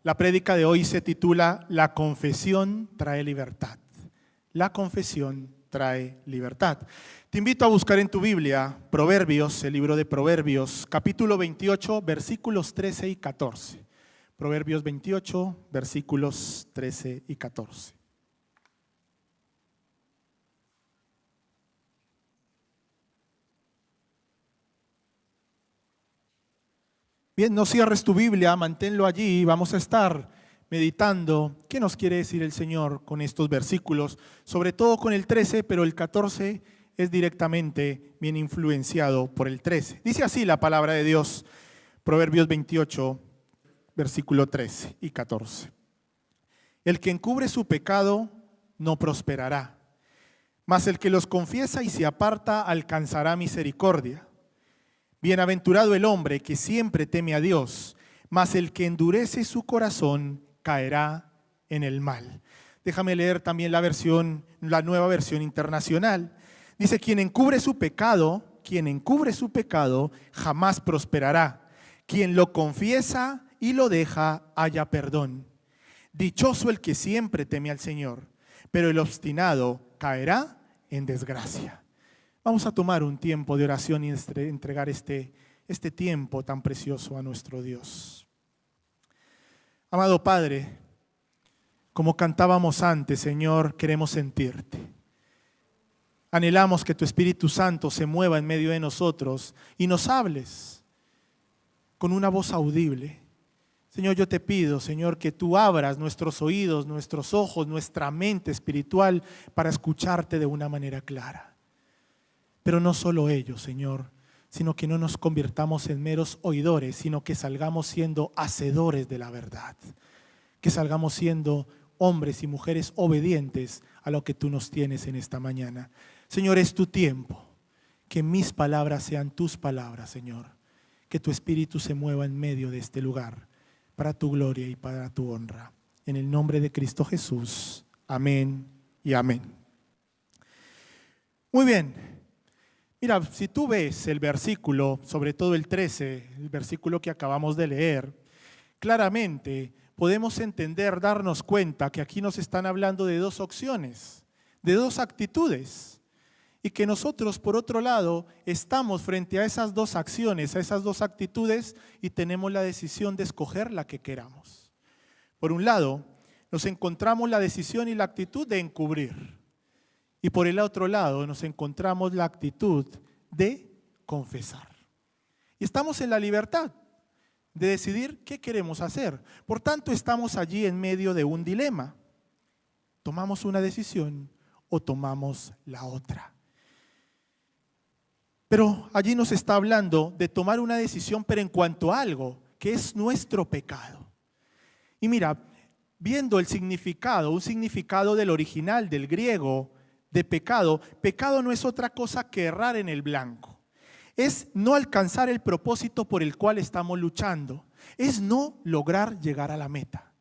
La prédica de hoy se titula La confesión trae libertad. La confesión trae libertad. Te invito a buscar en tu Biblia Proverbios, el libro de Proverbios, capítulo 28, versículos 13 y 14. Proverbios 28, versículos 13 y 14. Bien, no cierres tu Biblia, manténlo allí. Vamos a estar meditando qué nos quiere decir el Señor con estos versículos, sobre todo con el 13, pero el 14 es directamente bien influenciado por el 13. Dice así la palabra de Dios, Proverbios 28, versículo 13 y 14. El que encubre su pecado no prosperará, mas el que los confiesa y se aparta alcanzará misericordia. Bienaventurado el hombre que siempre teme a Dios, mas el que endurece su corazón caerá en el mal. Déjame leer también la nueva versión internacional. Dice, quien encubre su pecado jamás prosperará. Quien lo confiesa y lo deja, halla perdón. Dichoso el que siempre teme al Señor, pero el obstinado caerá en desgracia. Vamos a tomar un tiempo de oración y entregar este tiempo tan precioso a nuestro Dios. Amado Padre, como cantábamos antes, Señor, queremos sentirte. Anhelamos que tu Espíritu Santo se mueva en medio de nosotros y nos hables con una voz audible. Señor, yo te pido, Señor, que tú abras nuestros oídos, nuestros ojos, nuestra mente espiritual para escucharte de una manera clara. Pero no solo ello, Señor, sino que no nos convirtamos en meros oidores, sino que salgamos siendo hacedores de la verdad. Que salgamos siendo hombres y mujeres obedientes a lo que tú nos tienes en esta mañana. Señor, es tu tiempo. Que mis palabras sean tus palabras, Señor. Que tu Espíritu se mueva en medio de este lugar, para tu gloria y para tu honra. En el nombre de Cristo Jesús. Amén y amén. Muy bien. Mira, si tú ves el versículo, sobre todo el 13, el versículo que acabamos de leer, claramente podemos entender, darnos cuenta que aquí nos están hablando de dos opciones, de dos actitudes, y que nosotros, por otro lado, estamos frente a esas dos acciones, a esas dos actitudes, y tenemos la decisión de escoger la que queramos. Por un lado, nos encontramos la decisión y la actitud de encubrir. Y por el otro lado nos encontramos la actitud de confesar. Y estamos en la libertad de decidir qué queremos hacer. Por tanto, estamos allí en medio de un dilema. ¿Tomamos una decisión o tomamos la otra? Pero allí nos está hablando de tomar una decisión, pero en cuanto a algo que es nuestro pecado. Y mira, viendo el significado, un significado del original, del griego, de pecado, pecado no es otra cosa que errar en el blanco. Es no alcanzar el propósito por el cual estamos luchando. Es no lograr llegar a la meta.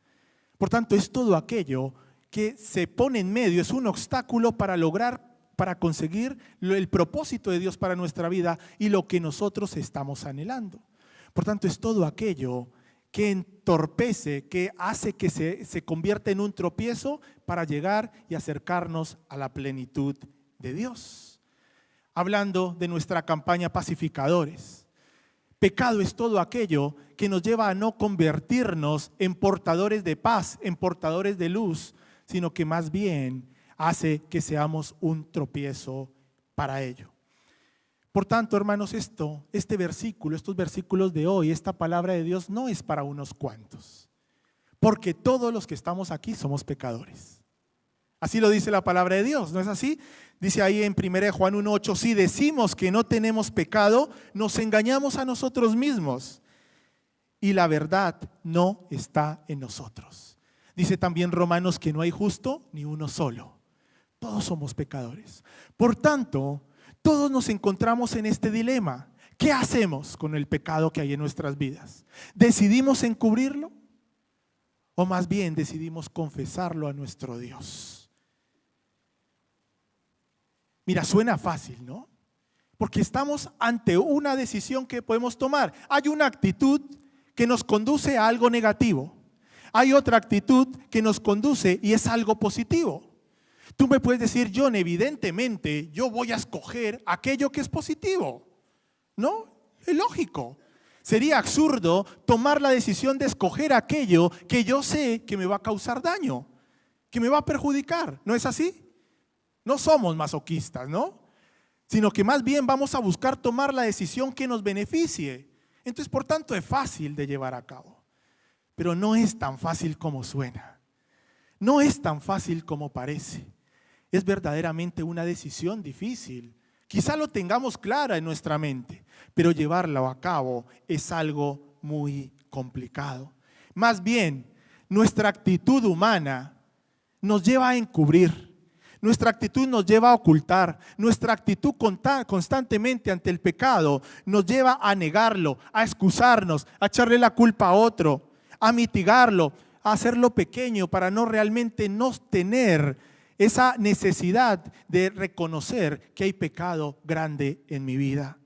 Por tanto, es todo aquello que se pone en medio, es un obstáculo para conseguir el propósito de Dios para nuestra vida y lo que nosotros estamos anhelando. Por tanto, es todo aquello que entorpece, que hace que se convierta en un tropiezo para llegar y acercarnos a la plenitud de Dios. Hablando de nuestra campaña Pacificadores, pecado es todo aquello que nos lleva a no convertirnos en portadores de paz, en portadores de luz, sino que más bien hace que seamos un tropiezo para ello. Por tanto, hermanos, este versículo, estos versículos de hoy, esta palabra de Dios no es para unos cuantos, porque todos los que estamos aquí somos pecadores. Así lo dice la palabra de Dios, ¿no es así? Dice ahí en 1 Juan 1:8, si decimos que no tenemos pecado, nos engañamos a nosotros mismos y la verdad no está en nosotros. Dice también Romanos que no hay justo ni uno solo. Todos somos pecadores. Por tanto, todos nos encontramos en este dilema. ¿Qué hacemos con el pecado que hay en nuestras vidas? ¿Decidimos encubrirlo? ¿O más bien decidimos confesarlo a nuestro Dios? Mira, suena fácil, ¿no? Porque estamos ante una decisión que podemos tomar. Hay una actitud que nos conduce a algo negativo. Hay otra actitud que nos conduce y es algo positivo. Tú me puedes decir, John, evidentemente yo voy a escoger aquello que es positivo. ¿No? Es lógico. Sería absurdo tomar la decisión de escoger aquello que yo sé que me va a causar daño, que me va a perjudicar. ¿No es así? No somos masoquistas, ¿no? Sino que más bien vamos a buscar tomar la decisión que nos beneficie. Entonces, por tanto, es fácil de llevar a cabo. Pero no es tan fácil como suena. No es tan fácil como parece. Es verdaderamente una decisión difícil. Quizá lo tengamos clara en nuestra mente, pero llevarlo a cabo es algo muy complicado. Más bien, nuestra actitud humana nos lleva a encubrir. Nuestra actitud nos lleva a ocultar. Nuestra actitud constantemente ante el pecado nos lleva a negarlo, a excusarnos, a echarle la culpa a otro, a mitigarlo, a hacerlo pequeño para no realmente no tener esa necesidad de reconocer que hay pecado grande en mi vida.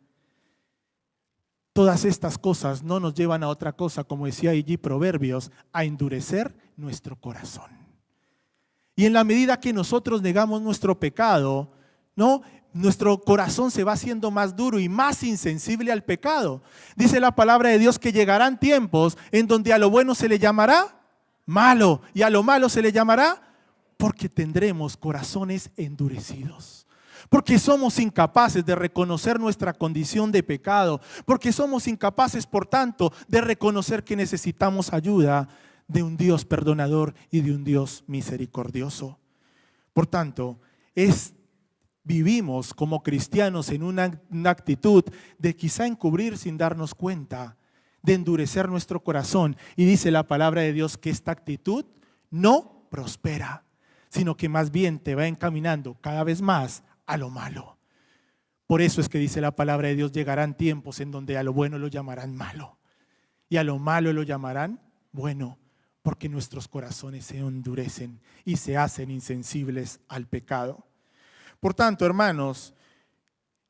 Todas estas cosas no nos llevan a otra cosa, como decía allí Proverbios, a endurecer nuestro corazón. Y en la medida que nosotros negamos nuestro pecado, ¿no?, nuestro corazón se va haciendo más duro y más insensible al pecado. Dice la palabra de Dios que llegarán tiempos en donde a lo bueno se le llamará malo y a lo malo se le llamará, porque tendremos corazones endurecidos. Porque somos incapaces de reconocer nuestra condición de pecado. Porque somos incapaces, por tanto, de reconocer que necesitamos ayuda de un Dios perdonador y de un Dios misericordioso. Por tanto, vivimos como cristianos en una actitud de quizá encubrir sin darnos cuenta, de endurecer nuestro corazón. Y dice la palabra de Dios que esta actitud no prospera, sino que más bien te va encaminando cada vez más a lo malo. Por eso es que dice la palabra de Dios, llegarán tiempos en donde a lo bueno lo llamarán malo y a lo malo lo llamarán bueno, porque nuestros corazones se endurecen y se hacen insensibles al pecado. Por tanto, hermanos,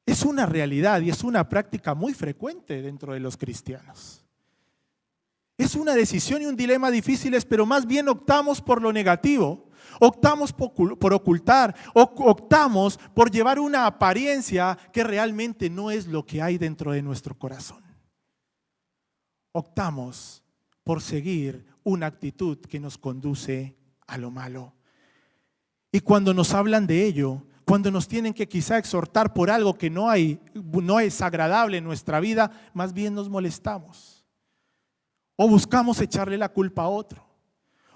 es una realidad y es una práctica muy frecuente dentro de los cristianos. Es una decisión y un dilema difíciles, pero más bien optamos por lo negativo. Optamos por ocultar, optamos por llevar una apariencia que realmente no es lo que hay dentro de nuestro corazón. Optamos por seguir una actitud que nos conduce a lo malo. Y cuando nos hablan de ello, cuando nos tienen que quizá exhortar por algo que no es agradable en nuestra vida, más bien nos molestamos. O buscamos echarle la culpa a otro.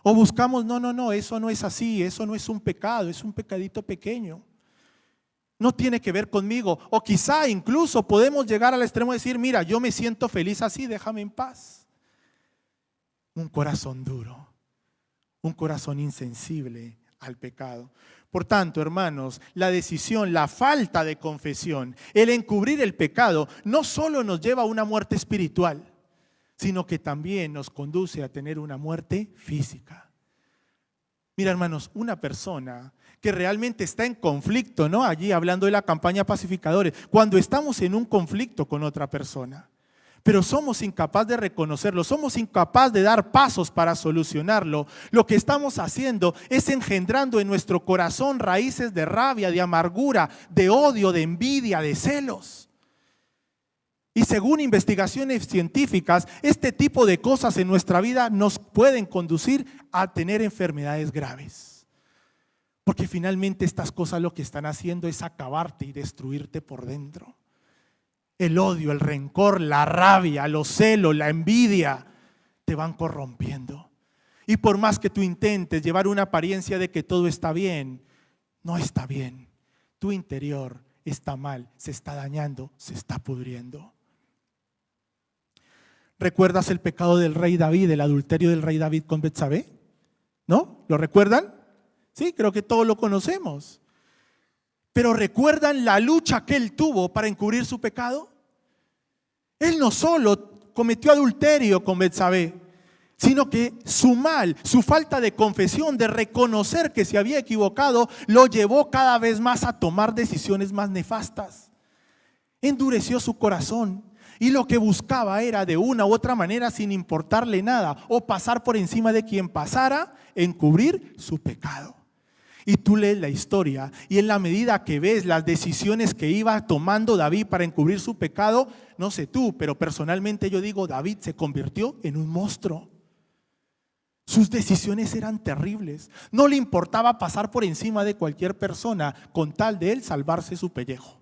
O buscamos, no, eso no es así, eso no es un pecado, es un pecadito pequeño. No tiene que ver conmigo. O quizá incluso podemos llegar al extremo de decir, mira, yo me siento feliz así, déjame en paz. Un corazón duro, un corazón insensible al pecado. Por tanto, hermanos, la decisión, la falta de confesión, el encubrir el pecado, no solo nos lleva a una muerte espiritual, sino que también nos conduce a tener una muerte física. Mira, hermanos, una persona que realmente está en conflicto, ¿no? Allí hablando de la campaña pacificadores, cuando estamos en un conflicto con otra persona, pero somos incapaces de reconocerlo, somos incapaces de dar pasos para solucionarlo, lo que estamos haciendo es engendrando en nuestro corazón raíces de rabia, de amargura, de odio, de envidia, de celos. Y según investigaciones científicas, este tipo de cosas en nuestra vida nos pueden conducir a tener enfermedades graves. Porque finalmente estas cosas lo que están haciendo es acabarte y destruirte por dentro. El odio, el rencor, la rabia, los celos, la envidia te van corrompiendo. Y por más que tú intentes llevar una apariencia de que todo está bien, no está bien. Tu interior está mal, se está dañando, se está pudriendo. ¿Recuerdas el pecado del rey David, el adulterio del rey David con Betsabé? ¿No? ¿Lo recuerdan? Sí, creo que todos lo conocemos. Pero ¿recuerdan la lucha que él tuvo para encubrir su pecado? Él no solo cometió adulterio con Betsabé, sino que su mal, su falta de confesión, de reconocer que se había equivocado, lo llevó cada vez más a tomar decisiones más nefastas. Endureció su corazón. Y lo que buscaba era de una u otra manera, sin importarle nada o pasar por encima de quien pasara, encubrir su pecado. Y tú lees la historia y en la medida que ves las decisiones que iba tomando David para encubrir su pecado, no sé tú, pero personalmente yo digo, David se convirtió en un monstruo. Sus decisiones eran terribles. No le importaba pasar por encima de cualquier persona con tal de él salvarse su pellejo.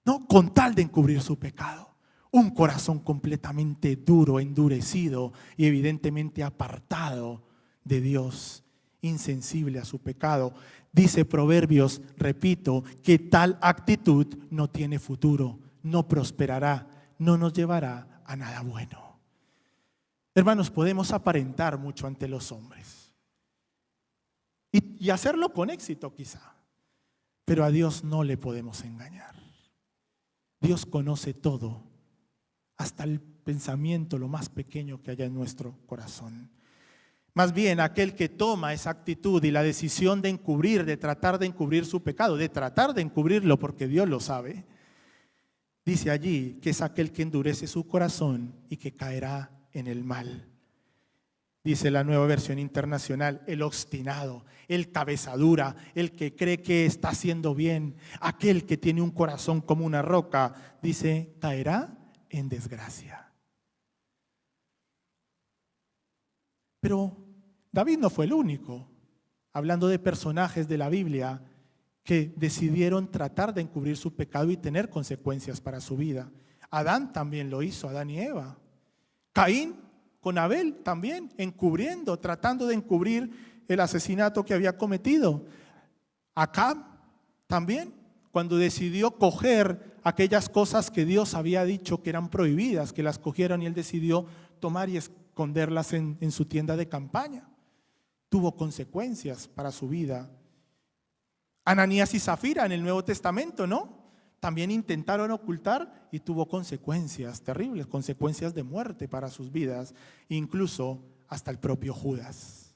No, con tal de encubrir su pecado. Un corazón completamente duro, endurecido y evidentemente apartado de Dios, insensible a su pecado. Dice Proverbios, repito, que tal actitud no tiene futuro, no prosperará, no nos llevará a nada bueno. Hermanos, podemos aparentar mucho ante los hombres y hacerlo con éxito quizá, pero a Dios no le podemos engañar. Dios conoce todo, hasta el pensamiento, lo más pequeño que haya en nuestro corazón. Más bien, aquel que toma esa actitud y la decisión de encubrir, de tratar de encubrir su pecado, de tratar de encubrirlo porque Dios lo sabe, dice allí que es aquel que endurece su corazón y que caerá en el mal. Dice la Nueva Versión Internacional, el obstinado, el cabeza dura, el que cree que está haciendo bien, aquel que tiene un corazón como una roca, dice, caerá en desgracia. Pero David no fue el único, hablando de personajes de la Biblia que decidieron tratar de encubrir su pecado y tener consecuencias para su vida. Adán también lo hizo, Adán y Eva. Caín con Abel también, encubriendo, tratando de encubrir el asesinato que había cometido. Acab también, cuando decidió coger aquellas cosas que Dios había dicho que eran prohibidas, que las cogieron y él decidió tomar y esconderlas en su tienda de campaña. Tuvo consecuencias para su vida. Ananías y Zafira en el Nuevo Testamento, ¿no? También intentaron ocultar y tuvo consecuencias terribles, consecuencias de muerte para sus vidas, incluso hasta el propio Judas,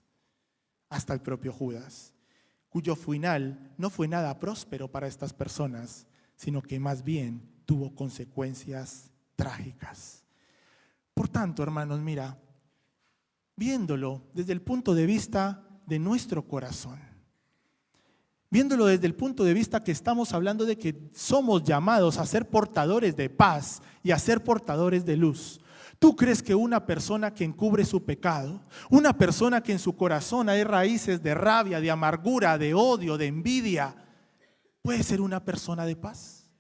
cuyo final no fue nada próspero para estas personas, sino que más bien tuvo consecuencias trágicas. Por tanto, hermanos, mira, viéndolo desde el punto de vista de nuestro corazón, viéndolo desde el punto de vista que estamos hablando de que somos llamados a ser portadores de paz y a ser portadores de luz. ¿Tú crees que una persona que encubre su pecado, una persona que en su corazón hay raíces de rabia, de amargura, de odio, de envidia, puede ser una persona de paz?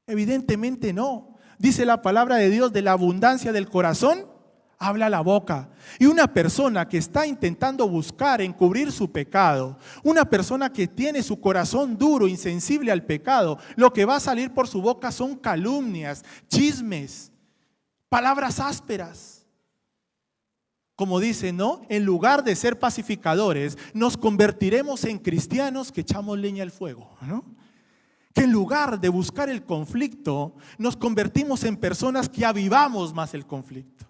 Evidentemente no. Dice la palabra de Dios, de la abundancia del corazón habla la boca. Y una persona que está intentando buscar encubrir su pecado, una persona que tiene su corazón duro, insensible al pecado, lo que va a salir por su boca son calumnias, chismes, palabras ásperas. Como dice, ¿no? En lugar de ser pacificadores, nos convertiremos en cristianos que echamos leña al fuego, ¿no? Que en lugar de buscar el conflicto, nos convertimos en personas que avivamos más el conflicto.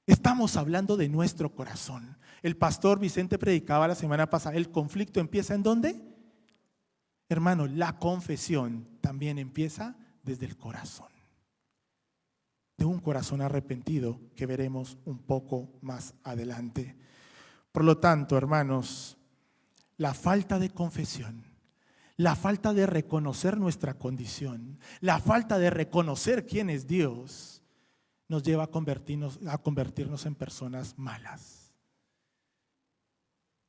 Estamos hablando de nuestro corazón. El pastor Vicente predicaba la semana pasada, ¿el conflicto empieza en dónde? Hermano, la confesión también empieza desde el corazón. De un corazón arrepentido que veremos un poco más adelante. Por lo tanto, hermanos, la falta de confesión, la falta de reconocer nuestra condición, la falta de reconocer quién es Dios, nos lleva a convertirnos en personas malas,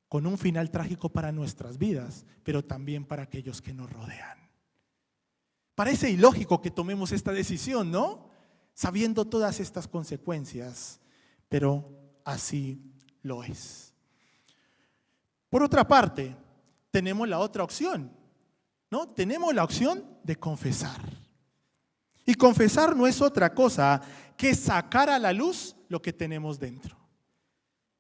con un final trágico para nuestras vidas, pero también para aquellos que nos rodean. Parece ilógico que tomemos esta decisión, ¿no? Sabiendo todas estas consecuencias, pero así lo es. Por otra parte, tenemos la otra opción, ¿no? Tenemos la opción de confesar. Y confesar no es otra cosa que sacar a la luz lo que tenemos dentro.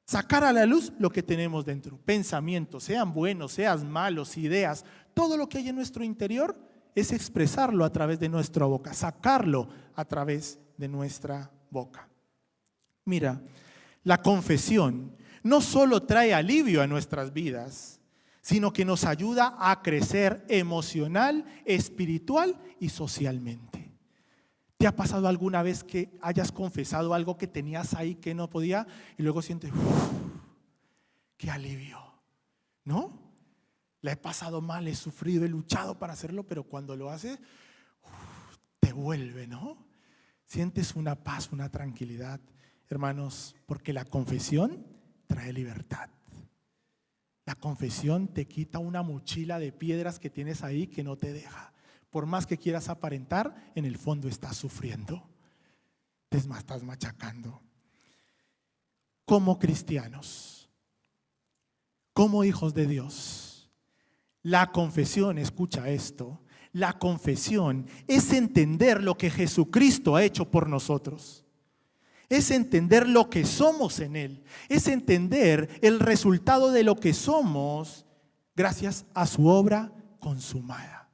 Sacar a la luz lo que tenemos dentro. Pensamientos, sean buenos, sean malos, ideas, todo lo que hay en nuestro interior es expresarlo a través de nuestra boca, sacarlo a través de nuestra boca. Mira, la confesión no solo trae alivio a nuestras vidas, sino que nos ayuda a crecer emocional, espiritual y socialmente. ¿Te ha pasado alguna vez que hayas confesado algo que tenías ahí que no podía y luego sientes, qué alivio, ¿no? La he pasado mal, he sufrido, he luchado para hacerlo, pero cuando lo haces, te vuelve, ¿no? Sientes una paz, una tranquilidad, hermanos, porque la confesión trae libertad. La confesión te quita una mochila de piedras que tienes ahí que no te deja. Por más que quieras aparentar, en el fondo estás sufriendo. Estás machacando. Como cristianos, como hijos de Dios, la confesión, escucha esto, la confesión es entender lo que Jesucristo ha hecho por nosotros. Es entender lo que somos en Él. Es entender el resultado de lo que somos gracias a su obra consumada.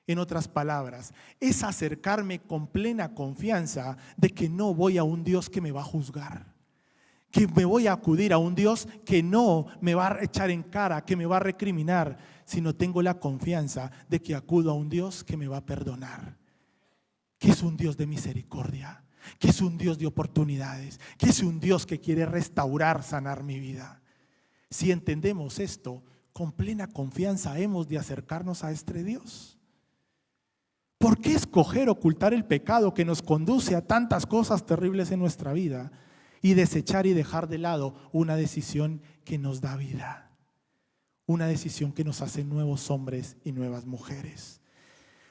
En otras palabras, es acercarme con plena confianza de que no voy a un Dios que me va a juzgar, que me voy a acudir a un Dios que no me va a echar en cara, que me va a recriminar, sino tengo la confianza de que acudo a un Dios que me va a perdonar, que es un Dios de misericordia, que es un Dios de oportunidades, que es un Dios que quiere restaurar, sanar mi vida. Si entendemos esto, con plena confianza hemos de acercarnos a este Dios. ¿Por qué escoger ocultar el pecado que nos conduce a tantas cosas terribles en nuestra vida y desechar y dejar de lado una decisión que nos da vida? Una decisión que nos hace nuevos hombres y nuevas mujeres.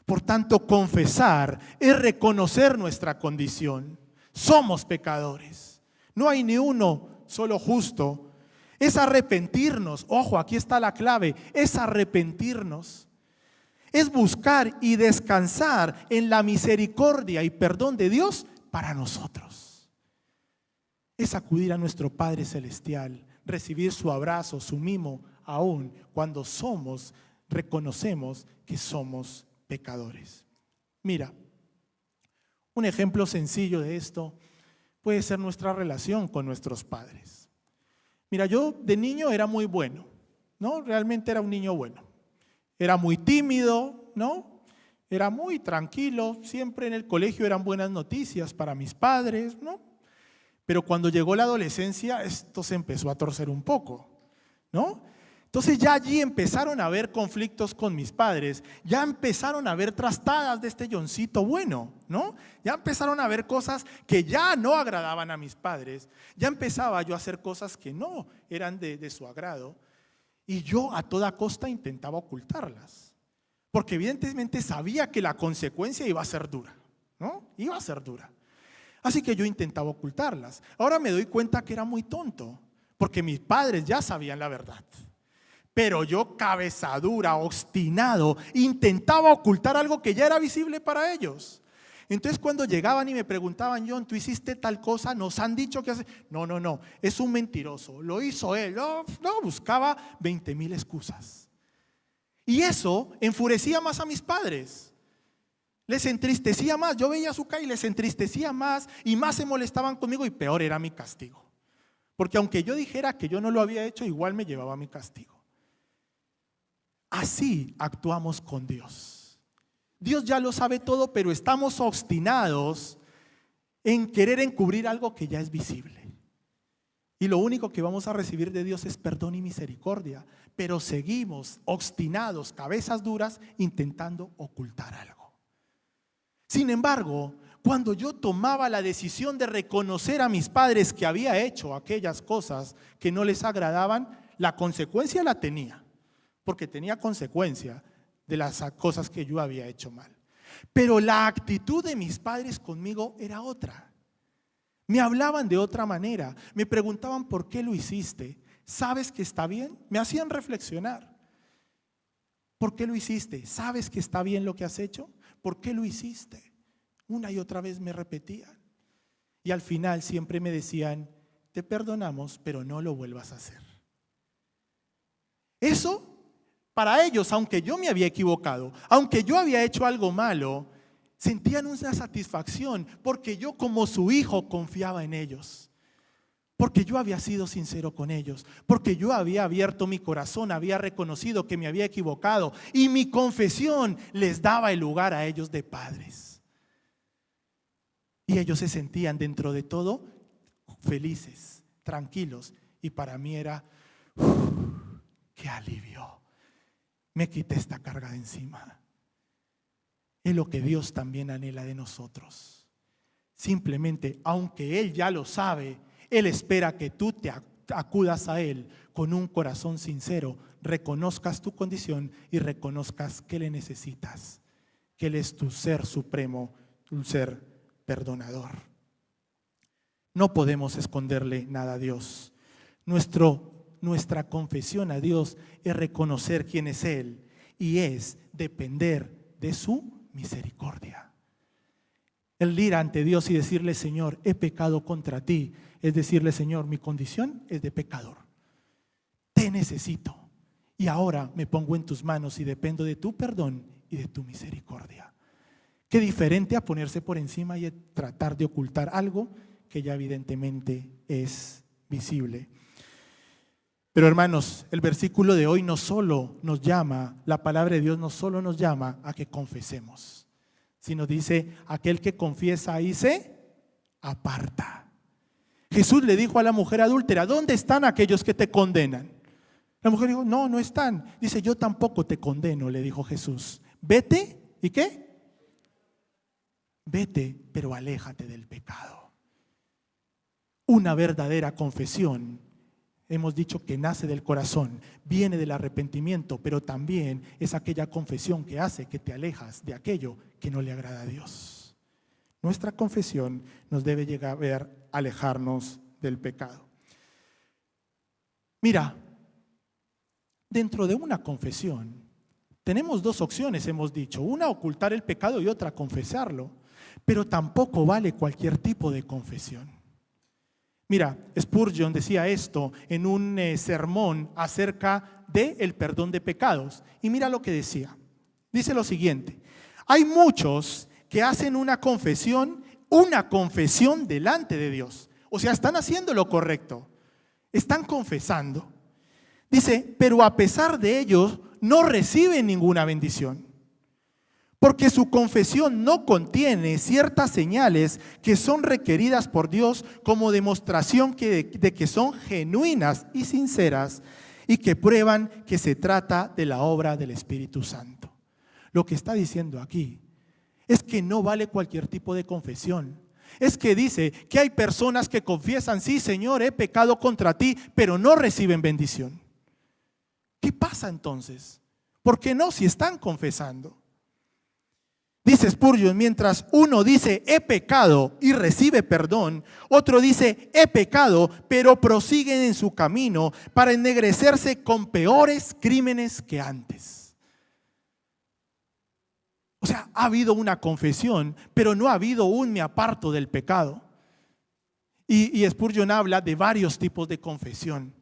Por tanto, confesar es reconocer nuestra condición. Somos pecadores. No hay ni uno solo justo. Es arrepentirnos. Ojo, aquí está la clave. Es arrepentirnos. Es buscar y descansar en la misericordia y perdón de Dios para nosotros. Es acudir a nuestro Padre Celestial, recibir su abrazo, su mimo, aún cuando reconocemos que somos pecadores. Mira, un ejemplo sencillo de esto puede ser nuestra relación con nuestros padres. Mira, yo de niño era muy bueno, ¿no? Realmente era un niño bueno. Era muy tímido, ¿no? Era muy tranquilo, siempre en el colegio eran buenas noticias para mis padres, ¿no? Pero cuando llegó la adolescencia, esto se empezó a torcer un poco, ¿no? Entonces ya allí empezaron a haber conflictos con mis padres, ya empezaron a haber trastadas de este Johncito bueno, ¿no? Ya empezaron a haber cosas que ya no agradaban a mis padres, ya empezaba yo a hacer cosas que no eran de su agrado. Y yo a toda costa intentaba ocultarlas, porque evidentemente sabía que la consecuencia iba a ser dura, ¿no? Iba a ser dura. Así que yo intentaba ocultarlas. Ahora me doy cuenta que era muy tonto, porque mis padres ya sabían la verdad. Pero yo, cabeza dura, obstinado, intentaba ocultar algo que ya era visible para ellos. Entonces cuando llegaban y me preguntaban, John, ¿tú hiciste tal cosa? ¿Nos han dicho que hace? No, es un mentiroso, lo hizo él. No, buscaba 20,000 excusas. Y eso enfurecía más a mis padres. Les entristecía más, yo veía su cara y les entristecía más y más se molestaban conmigo y peor era mi castigo. Porque aunque yo dijera que yo no lo había hecho, igual me llevaba mi castigo. Así actuamos con Dios. Dios ya lo sabe todo, pero estamos obstinados en querer encubrir algo que ya es visible. Y lo único que vamos a recibir de Dios es perdón y misericordia, pero seguimos obstinados, cabezas duras, intentando ocultar algo. Sin embargo, cuando yo tomaba la decisión de reconocer a mis padres que había hecho aquellas cosas que no les agradaban, la consecuencia la tenía, porque tenía consecuencia de las cosas que yo había hecho mal. Pero la actitud de mis padres conmigo era otra. Me hablaban de otra manera, me preguntaban ¿por qué lo hiciste? ¿Sabes que está bien? Me hacían reflexionar. ¿Por qué lo hiciste? ¿Sabes que está bien lo que has hecho? ¿Por qué lo hiciste? Una y otra vez me repetían. Y al final siempre me decían, te perdonamos, pero no lo vuelvas a hacer. Eso para ellos, aunque yo me había equivocado, aunque yo había hecho algo malo, sentían una satisfacción porque yo como su hijo confiaba en ellos. Porque yo había sido sincero con ellos, porque yo había abierto mi corazón, había reconocido que me había equivocado y mi confesión les daba el lugar a ellos de padres. Y ellos se sentían dentro de todo felices, tranquilos, y para mí era, qué alivio, me quité esta carga de encima. Es lo que Dios también anhela de nosotros. Simplemente, aunque Él ya lo sabe, Él espera que tú te acudas a Él con un corazón sincero, reconozcas tu condición y reconozcas que le necesitas, que Él es tu ser supremo, un ser perdonador. No podemos esconderle nada a Dios. Nuestra confesión a Dios es reconocer quién es Él y es depender de su misericordia. El ir ante Dios y decirle, Señor, he pecado contra ti, es decirle, Señor, mi condición es de pecador. Te necesito y ahora me pongo en tus manos y dependo de tu perdón y de tu misericordia. Qué diferente a ponerse por encima y tratar de ocultar algo que ya evidentemente es visible. Pero hermanos, el versículo de hoy no solo nos llama, la palabra de Dios no solo nos llama a que confesemos, sino dice, aquel que confiesa y se aparta. Jesús le dijo a la mujer adúltera, ¿dónde están aquellos que te condenan? La mujer dijo, no, no están. Dice, yo tampoco te condeno, le dijo Jesús. Vete, ¿y qué? Vete, pero aléjate del pecado. Una verdadera confesión, hemos dicho que nace del corazón, viene del arrepentimiento, pero también es aquella confesión que hace que te alejas de aquello que no le agrada a Dios. Nuestra confesión nos debe llegar a ver alejarnos del pecado. Mira, dentro de una confesión tenemos dos opciones, hemos dicho, una ocultar el pecado y otra confesarlo, pero tampoco vale cualquier tipo de confesión. Mira, Spurgeon decía esto en un sermón acerca del perdón de pecados. Y mira lo que decía. Dice lo siguiente: hay muchos que hacen una confesión delante de Dios. O sea, están haciendo lo correcto. Están confesando. Dice, pero a pesar de ello, no reciben ninguna bendición. Porque su confesión no contiene ciertas señales que son requeridas por Dios como demostración de que son genuinas y sinceras y que prueban que se trata de la obra del Espíritu Santo. Lo que está diciendo aquí es que no vale cualquier tipo de confesión. Es que dice que hay personas que confiesan, sí, Señor, he pecado contra ti, pero no reciben bendición. ¿Qué pasa entonces? ¿Por qué no si están confesando? Dice Spurgeon, mientras uno dice he pecado y recibe perdón, otro dice he pecado pero prosiguen en su camino para ennegrecerse con peores crímenes que antes. O sea, ha habido una confesión, pero no ha habido un me aparto del pecado. Y Spurgeon habla de varios tipos de confesión.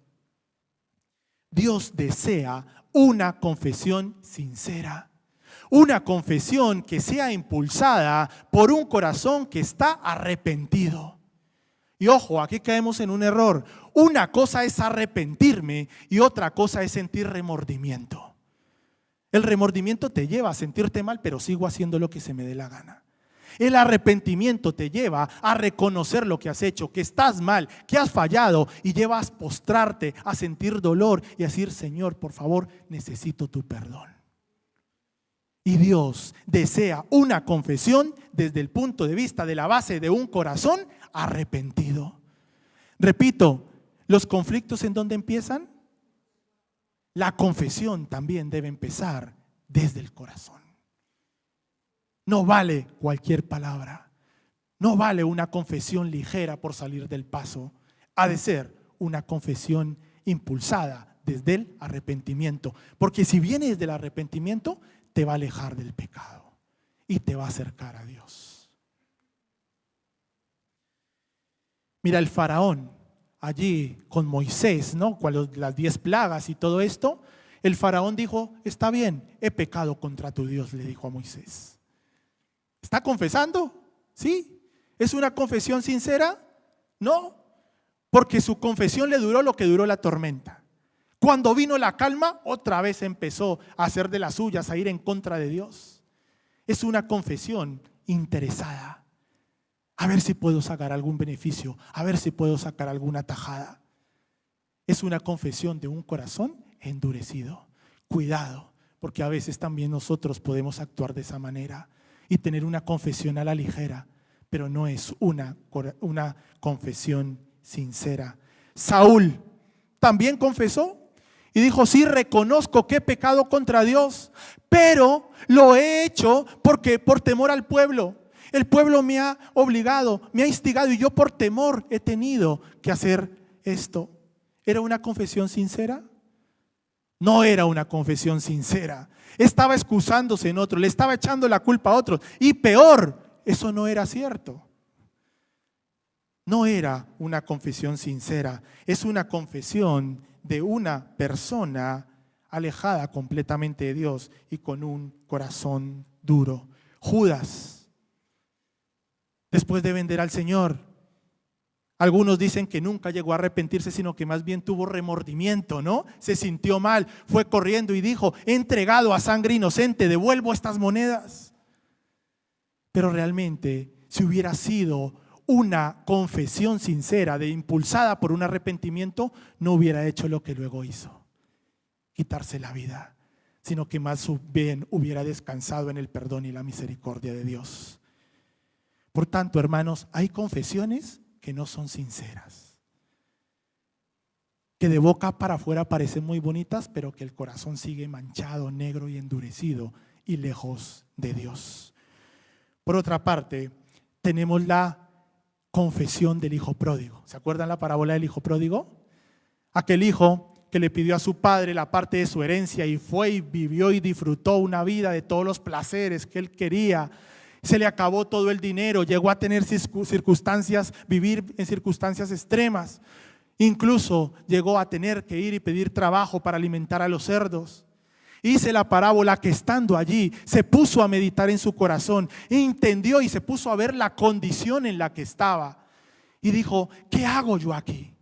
Dios desea una confesión sincera. Una confesión que sea impulsada por un corazón que está arrepentido. Y ojo, aquí caemos en un error. Una cosa es arrepentirme y otra cosa es sentir remordimiento. El remordimiento te lleva a sentirte mal, pero sigo haciendo lo que se me dé la gana. El arrepentimiento te lleva a reconocer lo que has hecho, que estás mal, que has fallado y llevas a postrarte, a sentir dolor y a decir, Señor, por favor, necesito tu perdón. Y Dios desea una confesión desde el punto de vista de la base de un corazón arrepentido. Repito, ¿los conflictos en dónde empiezan? La confesión también debe empezar desde el corazón. No vale cualquier palabra. No vale una confesión ligera por salir del paso. Ha de ser una confesión impulsada desde el arrepentimiento. Porque si viene desde el arrepentimiento, te va a alejar del pecado y te va a acercar a Dios. Mira, el faraón allí con Moisés, ¿no? Con las 10 plagas y todo esto, el faraón dijo, está bien, he pecado contra tu Dios, le dijo a Moisés. ¿Está confesando? Sí. ¿Es una confesión sincera? No. porque su confesión le duró lo que duró la tormenta. Cuando vino la calma, otra vez empezó a hacer de las suyas, a ir en contra de Dios. Es una confesión interesada. A ver si puedo sacar algún beneficio, a ver si puedo sacar alguna tajada. Es una confesión de un corazón endurecido. Cuidado, porque a veces también nosotros podemos actuar de esa manera y tener una confesión a la ligera, pero no es una confesión sincera. Saúl también confesó y dijo: sí, reconozco que he pecado contra Dios, pero lo he hecho porque por temor al pueblo. El pueblo me ha obligado, me ha instigado y yo por temor he tenido que hacer esto. ¿Era una confesión sincera? No era una confesión sincera. Estaba excusándose en otro, le estaba echando la culpa a otros. Y peor, eso no era cierto. No era una confesión sincera. Es una confesión de una persona alejada completamente de Dios y con un corazón duro. Judas, después de vender al Señor, algunos dicen que nunca llegó a arrepentirse, sino que más bien tuvo remordimiento, ¿no? Se sintió mal, fue corriendo y dijo: he entregado a sangre inocente, devuelvo estas monedas. Pero realmente, si hubiera sido una confesión sincera, impulsada por un arrepentimiento, no hubiera hecho lo que luego hizo, quitarse la vida, sino que más bien hubiera descansado en el perdón y la misericordia de Dios. Por tanto, hermanos, hay confesiones que no son sinceras, que de boca para afuera parecen muy bonitas, pero que el corazón sigue manchado, negro y endurecido y lejos de Dios. Por otra parte, tenemos la confesión del hijo pródigo. ¿Se acuerdan la parábola del hijo pródigo? Aquel hijo que le pidió a su padre la parte de su herencia y fue y vivió y disfrutó una vida de todos los placeres que él quería. Se le acabó todo el dinero, llegó a tener vivir en circunstancias extremas. Incluso llegó a tener que ir y pedir trabajo para alimentar a los cerdos. Hice la parábola que estando allí se puso a meditar en su corazón, entendió y se puso a ver la condición en la que estaba. Y dijo: ¿qué hago yo aquí?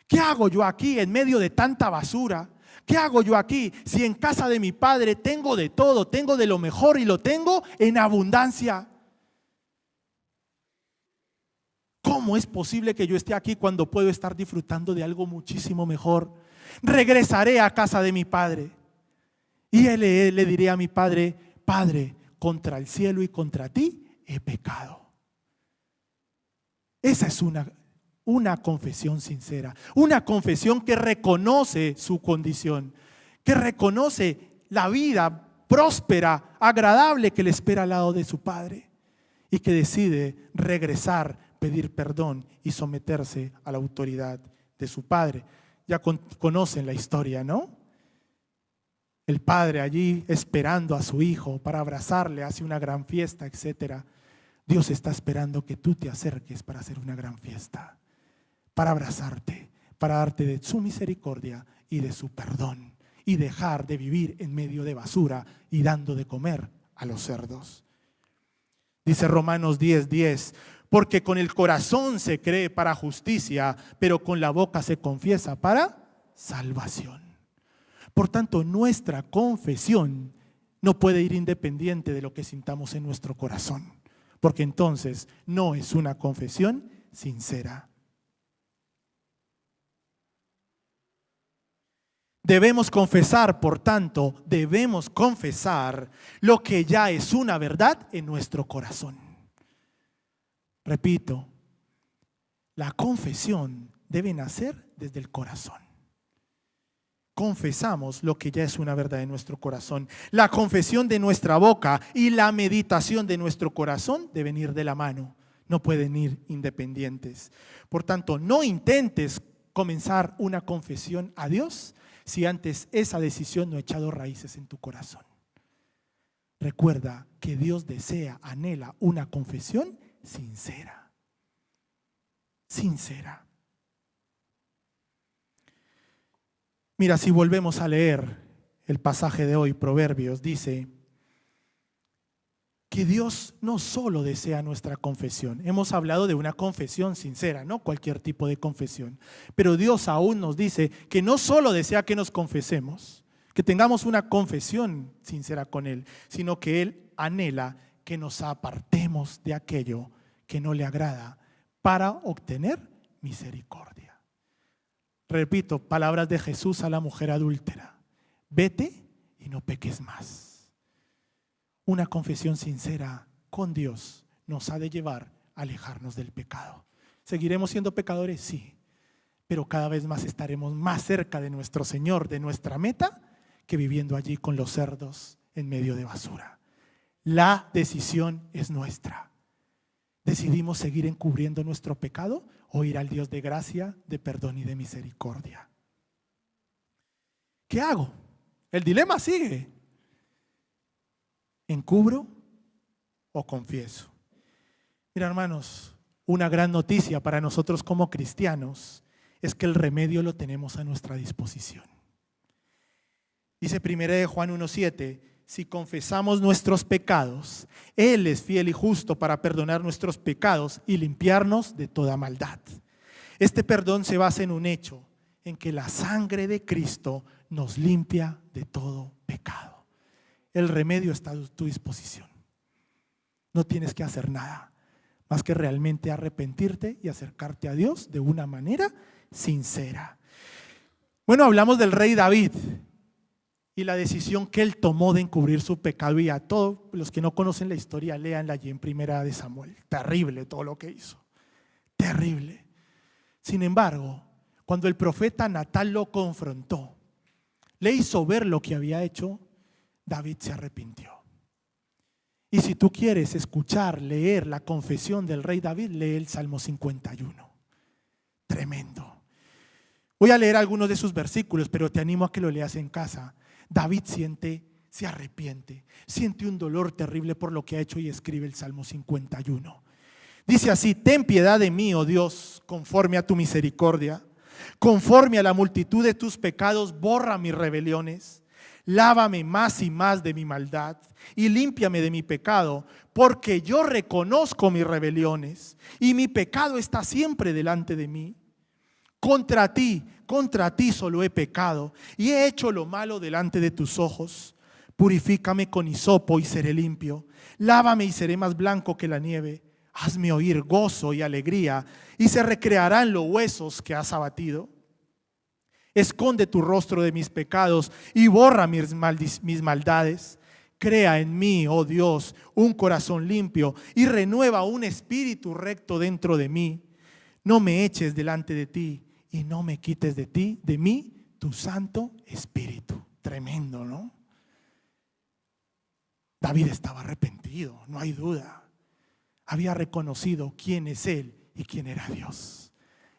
¿Qué hago yo aquí en medio de tanta basura? ¿Qué hago yo aquí si en casa de mi padre tengo de todo, tengo de lo mejor y lo tengo en abundancia? ¿Cómo es posible que yo esté aquí cuando puedo estar disfrutando de algo muchísimo mejor? Regresaré a casa de mi padre y le diré a mi padre: Padre, contra el cielo y contra ti he pecado. Esa es una confesión sincera, una confesión que reconoce su condición, que reconoce la vida próspera, agradable que le espera al lado de su padre y que decide regresar, pedir perdón y someterse a la autoridad de su padre. Ya conocen la historia, ¿no? El padre allí esperando a su hijo para abrazarle, hace una gran fiesta, etc. Dios está esperando que tú te acerques para hacer una gran fiesta, para abrazarte, para darte de su misericordia y de su perdón y dejar de vivir en medio de basura y dando de comer a los cerdos. Dice Romanos 10:10, porque con el corazón se cree para justicia, pero con la boca se confiesa para salvación. Por tanto, nuestra confesión no puede ir independiente de lo que sintamos en nuestro corazón, porque entonces no es una confesión sincera. Debemos confesar, por tanto, debemos confesar lo que ya es una verdad en nuestro corazón. Repito, la confesión debe nacer desde el corazón. Confesamos lo que ya es una verdad en nuestro corazón. La confesión de nuestra boca y la meditación de nuestro corazón deben ir de la mano, no pueden ir independientes. Por tanto, no intentes comenzar una confesión a Dios si antes esa decisión no ha echado raíces en tu corazón. Recuerda que Dios desea, anhela una confesión sincera. Sincera. Mira, si volvemos a leer el pasaje de hoy, Proverbios, dice: que Dios no solo desea nuestra confesión. Hemos hablado de una confesión sincera, no cualquier tipo de confesión. Pero Dios aún nos dice que no solo desea que nos confesemos, que tengamos una confesión sincera con Él, sino que Él anhela que nos apartemos de aquello que no le agrada para obtener misericordia. Repito, palabras de Jesús a la mujer adúltera: vete y no peques más. Una confesión sincera con Dios nos ha de llevar a alejarnos del pecado. ¿Seguiremos siendo pecadores? Sí, pero cada vez más estaremos más cerca de nuestro Señor, de nuestra meta, que viviendo allí con los cerdos en medio de basura. La decisión es nuestra. ¿Decidimos seguir encubriendo nuestro pecado o ir al Dios de gracia, de perdón y de misericordia? ¿Qué hago? El dilema sigue. ¿Encubro o confieso? Mira, hermanos, una gran noticia para nosotros como cristianos es que el remedio lo tenemos a nuestra disposición. Dice 1 Juan 1:7, si confesamos nuestros pecados, Él es fiel y justo para perdonar nuestros pecados y limpiarnos de toda maldad. Este perdón se basa en un hecho, en que la sangre de Cristo nos limpia de todo pecado. El remedio está a tu disposición. No tienes que hacer nada más que realmente arrepentirte y acercarte a Dios de una manera sincera. Bueno, hablamos del rey David y la decisión que él tomó de encubrir su pecado, y a todos los que no conocen la historia, léanla allí en 1 de Samuel. Terrible todo lo que hizo, terrible. Sin embargo, cuando el profeta Natán lo confrontó, le hizo ver lo que había hecho, David se arrepintió. Y si tú quieres escuchar, leer la confesión del rey David, lee el Salmo 51. Tremendo. Voy a leer algunos de sus versículos, pero te animo a que lo leas en casa. David se arrepiente, siente un dolor terrible por lo que ha hecho y escribe el Salmo 51. Dice así: ten piedad de mí, oh Dios, conforme a tu misericordia, conforme a la multitud de tus pecados, borra mis rebeliones. Lávame más y más de mi maldad y límpiame de mi pecado, porque yo reconozco mis rebeliones y mi pecado está siempre delante de mí. Contra ti solo he pecado y he hecho lo malo delante de tus ojos. Purifícame con hisopo y seré limpio. Lávame y seré más blanco que la nieve. Hazme oír gozo y alegría y se recrearán los huesos que has abatido. Esconde tu rostro de mis pecados y borra mis maldades. Crea en mí, oh Dios, un corazón limpio y renueva un espíritu recto dentro de mí. No me eches delante de ti y no me quites de mí, tu Santo Espíritu. Tremendo, ¿no? David estaba arrepentido, no hay duda. Había reconocido quién es él y quién era Dios.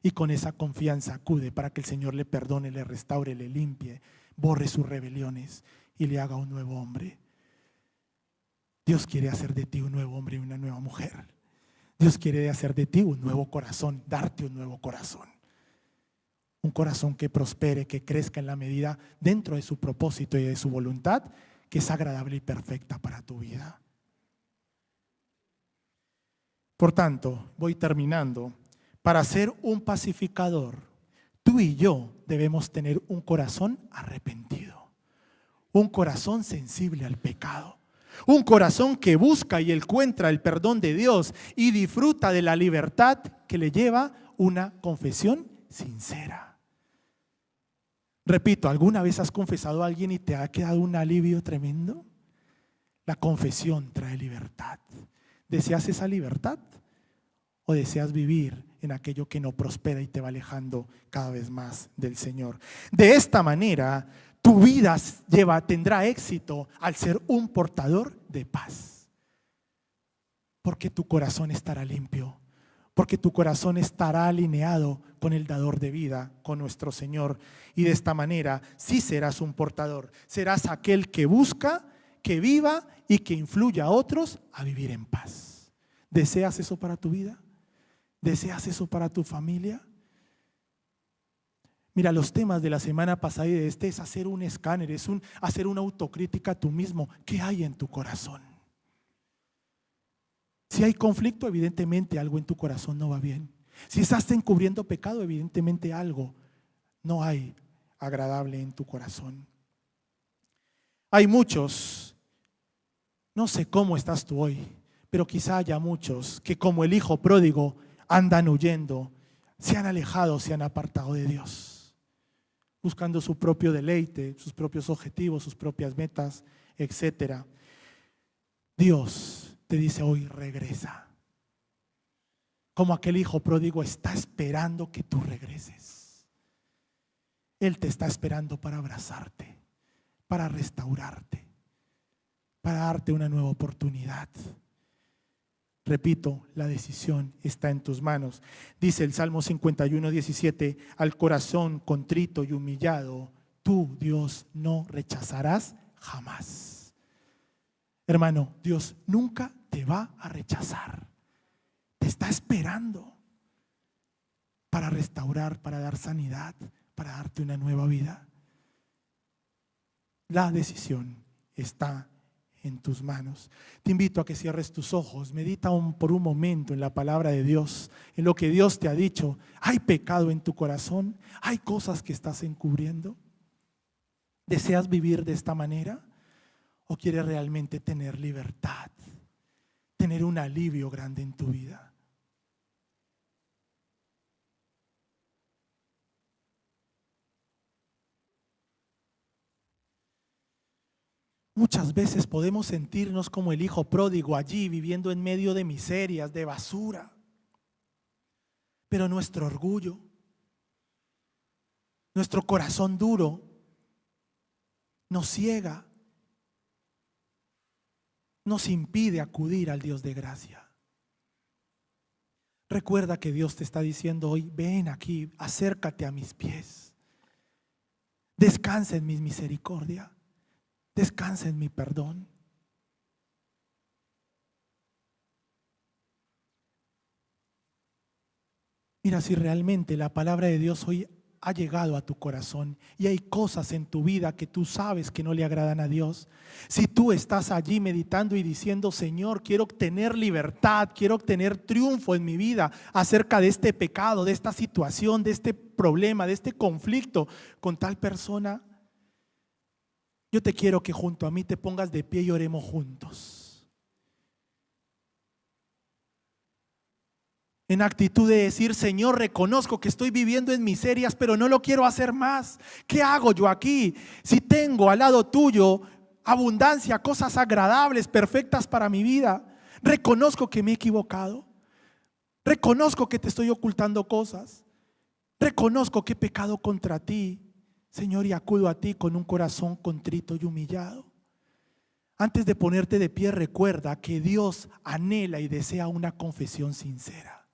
Y con esa confianza acude para que el Señor le perdone, le restaure, le limpie, borre sus rebeliones y le haga un nuevo hombre. Dios quiere hacer de ti un nuevo hombre y una nueva mujer. Dios quiere hacer de ti un nuevo corazón, darte un nuevo corazón. Un corazón que prospere, que crezca en la medida dentro de su propósito y de su voluntad, que es agradable y perfecta para tu vida. Por tanto, voy terminando. Para ser un pacificador, tú y yo debemos tener un corazón arrepentido, un corazón sensible al pecado, un corazón que busca y encuentra el perdón de Dios y disfruta de la libertad que le lleva una confesión sincera. Repito, ¿alguna vez has confesado a alguien y te ha quedado un alivio tremendo? La confesión trae libertad. ¿Deseas esa libertad? ¿O deseas vivir en aquello que no prospera y te va alejando cada vez más del Señor? De esta manera, tu vida tendrá éxito al ser un portador de paz. Porque tu corazón estará limpio, porque tu corazón estará alineado con el dador de vida, con nuestro Señor. Y de esta manera sí serás un portador, serás aquel que busca, que viva y que influya a otros a vivir en paz. ¿Deseas eso para tu vida? ¿Deseas eso para tu familia? Mira, los temas de la semana pasada y de este es hacer un escáner, hacer una autocrítica a tú mismo. ¿Qué hay en tu corazón? Si hay conflicto, evidentemente algo en tu corazón no va bien. Si estás encubriendo pecado, evidentemente algo no hay agradable en tu corazón. Hay muchos, no sé cómo estás tú hoy, pero quizá haya muchos que como el hijo pródigo andan huyendo, se han alejado, se han apartado de Dios, buscando su propio deleite, sus propios objetivos, sus propias metas, etc. Dios te dice hoy, regresa. Como aquel hijo pródigo está esperando que tú regreses. Él te está esperando para abrazarte, para restaurarte, para darte una nueva oportunidad. Repito, la decisión está en tus manos. Dice el Salmo 51:17, al corazón contrito y humillado, tú, Dios, no rechazarás jamás. Hermano, Dios nunca te va a rechazar. Te está esperando para restaurar, para dar sanidad, para darte una nueva vida. La decisión está en tus manos. Te invito a que cierres tus ojos, medita por un momento en la palabra de Dios, en lo que Dios te ha dicho. ¿Hay pecado en tu corazón? ¿Hay cosas que estás encubriendo? ¿Deseas vivir de esta manera? ¿O quieres realmente tener libertad? Tener un alivio grande en tu vida. Muchas veces podemos sentirnos como el hijo pródigo allí viviendo en medio de miserias, de basura. Pero nuestro orgullo, nuestro corazón duro nos ciega, nos impide acudir al Dios de gracia. Recuerda que Dios te está diciendo hoy, ven aquí, acércate a mis pies. Descansa en mi misericordia. Descansa en mi perdón. Mira, si realmente la palabra de Dios hoy ha llegado a tu corazón y hay cosas en tu vida que tú sabes que no le agradan a Dios, si tú estás allí meditando y diciendo, Señor, quiero obtener libertad, quiero obtener triunfo en mi vida acerca de este pecado, de esta situación, de este problema, de este conflicto con tal persona, yo te quiero que junto a mí te pongas de pie y oremos juntos. En actitud de decir, Señor, reconozco que estoy viviendo en miserias, pero no lo quiero hacer más. ¿Qué hago yo aquí? Si tengo al lado tuyo abundancia, cosas agradables, perfectas para mi vida, reconozco que me he equivocado. Reconozco que te estoy ocultando cosas. Reconozco que he pecado contra ti. Señor, y acudo a ti con un corazón contrito y humillado. Antes de ponerte de pie, recuerda que Dios anhela y desea una confesión sincera.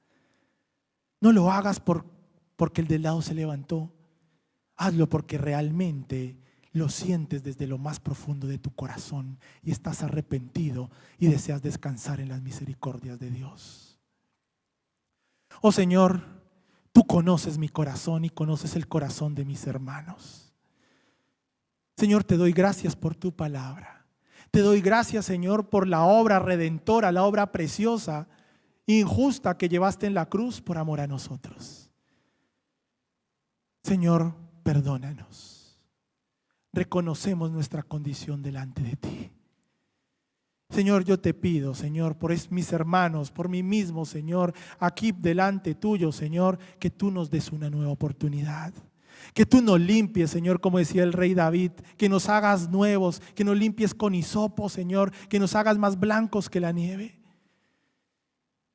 No lo hagas porque el del lado se levantó. Hazlo porque realmente lo sientes desde lo más profundo de tu corazón y estás arrepentido y deseas descansar en las misericordias de Dios. Oh Señor, tú conoces mi corazón y conoces el corazón de mis hermanos. Señor, te doy gracias por tu palabra. Te doy gracias, Señor, por la obra redentora, la obra preciosa, injusta que llevaste en la cruz por amor a nosotros. Señor, perdónanos. Reconocemos nuestra condición delante de ti. Señor, yo te pido, Señor, por mis hermanos, por mí mismo, Señor, aquí delante tuyo, Señor, que tú nos des una nueva oportunidad. Que tú nos limpies, Señor, como decía el rey David, que nos hagas nuevos, que nos limpies con hisopo, Señor, que nos hagas más blancos que la nieve.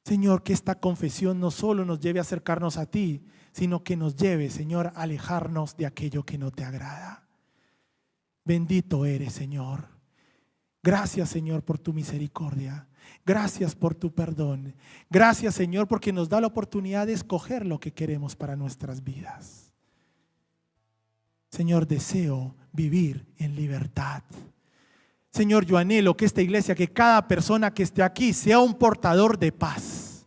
Señor, que esta confesión no solo nos lleve a acercarnos a ti, sino que nos lleve, Señor, a alejarnos de aquello que no te agrada. Bendito eres, Señor. Gracias, Señor, por tu misericordia. Gracias por tu perdón. Gracias, Señor, porque nos da la oportunidad de escoger lo que queremos para nuestras vidas. Señor, deseo vivir en libertad. Señor, yo anhelo que esta iglesia, que cada persona que esté aquí sea un portador de paz.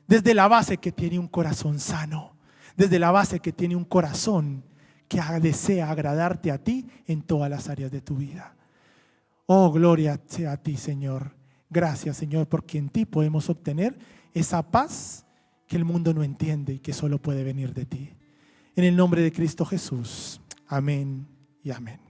Desde la base que tiene un corazón sano. Desde la base que tiene un corazón que desea agradarte a ti en todas las áreas de tu vida. Oh, gloria sea a ti, Señor. Gracias, Señor, porque en ti podemos obtener esa paz que el mundo no entiende y que solo puede venir de ti. En el nombre de Cristo Jesús. Amén y amén.